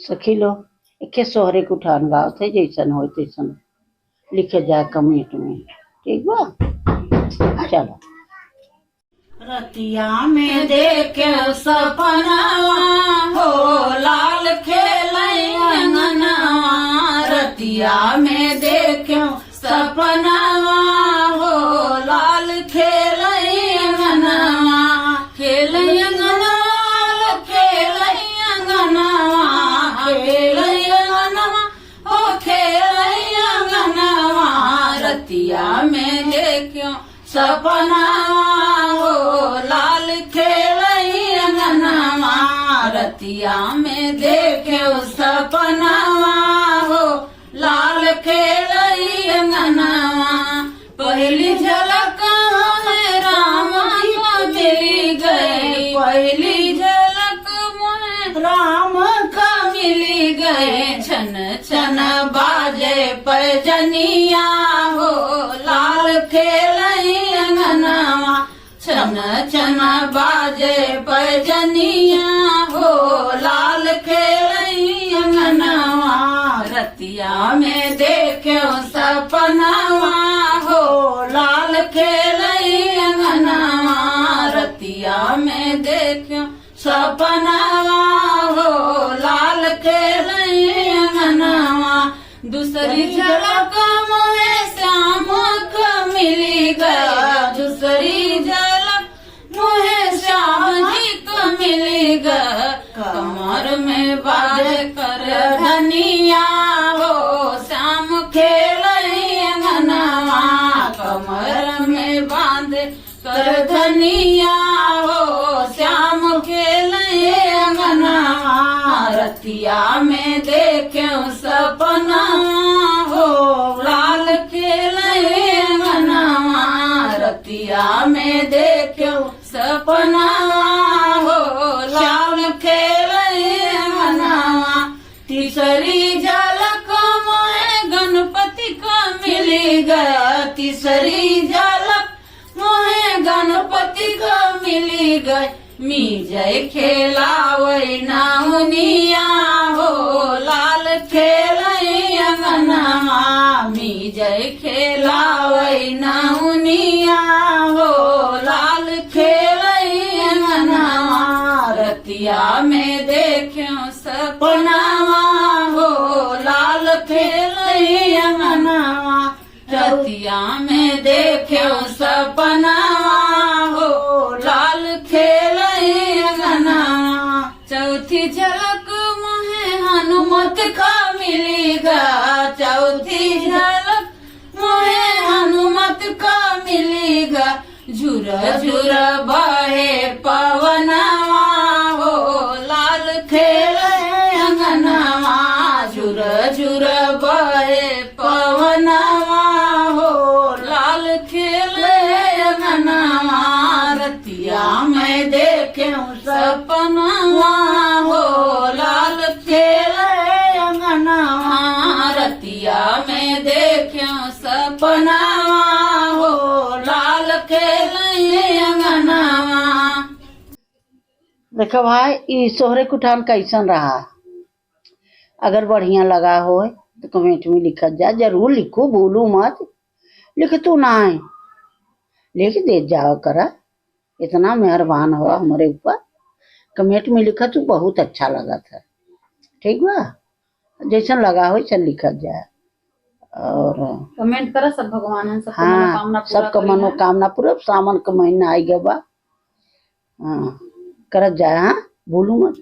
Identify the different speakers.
Speaker 1: सखी लोग एक सोहरे के उठान गाँव थे जैसन हो तैसन लिखे जाए कमेंट में। ठीक बा, चलो। रतिया में देखे सपना हो लाल खेलई अंगनवा, रतिया में देखे सपना हो लाल खेलई अंगनवा, खेलई अंगनवा खेलई अंगनवा, खेलई अंगनवा हो खेलई अंगनवा, रतिया में देखे सपना हो लाल खेलई अंगनवा, रतिया में देखे सपना हो लाल खेलई अंगनवा, पहली झलक में राम का मिली गई, पहली झलक में राम का मिली गए, छन छन बाजे पैजनिया हो लाल खेलई अंगनवा, छन छन बाजे पैजनिया हो लाल खेलई अंगनवा, रतिया में देखे सपनावा हो लाल खेलई अंगनवा, रतिया में देखे सपनावा हो लाल खेलई अंगनवा, दूसरी झलक मोहे श्याम का मिली गया, दूसरी झलक मोहे श्याम जी को मिली गया, कमर में बाज कर धनिया हो श्याम खेलई अंगनवा, कमर में बांध कर धनिया हो श्याम खेलई अंगनवा, रतिया में देखे सपना हो लाल खेलई अंगनवा, रतिया में देखे सपना हो लाल खेलई अंगनवा, तीसरी झलक मोहे गणपति का मिली गया, तीसरी झलक मोहे गणपति का मिली गई, मिजय खेलावई नाउनिया हो लाल खेलई अंगनवा, मिजय खेलावई नाउनिया हो लाल खेलई अंगनवा, रतिया में देख्यो सपनावा हो लाल खेलई अंगनवा, रतिया में देख्यो सपनावा हो लाल खेलई अंगनवा, चौथी झलक मोहे हनुमत का मिलेगा, चौथी झलक मोहे हनुमत का मिलेगा, झुर झुर बहे पवनवा हो लाल खेलई अंगनवा, झुर झुर बहे पवनवा हो लाल खेलई अंगनवा, रतिया में देखे सपनवा हो लाल खेलई अंगनवा, रतिया में देखे सपनवा हो लाल खेलई अंगनवा। देखो भाई ई सोहरे कुठान कैसन रहा, अगर बढ़िया लगा हो तो कमेंट में लिखा जा, जरूर लिखो, भूलू मत, लिख तू ना है लिख दे जाओ करा, इतना मेहरबान हो हमारे ऊपर, कमेंट में लिखा तू बहुत अच्छा लगा था। ठीक बा, जैसन लगा हो वैसन लिखा जाए और
Speaker 2: कमेंट करा सब भगवान सब
Speaker 1: हाँ सबका मनोकामना पूरा, सावन का महीना आई गया बा, हाँ करत जाए, हाँ भूलू मत।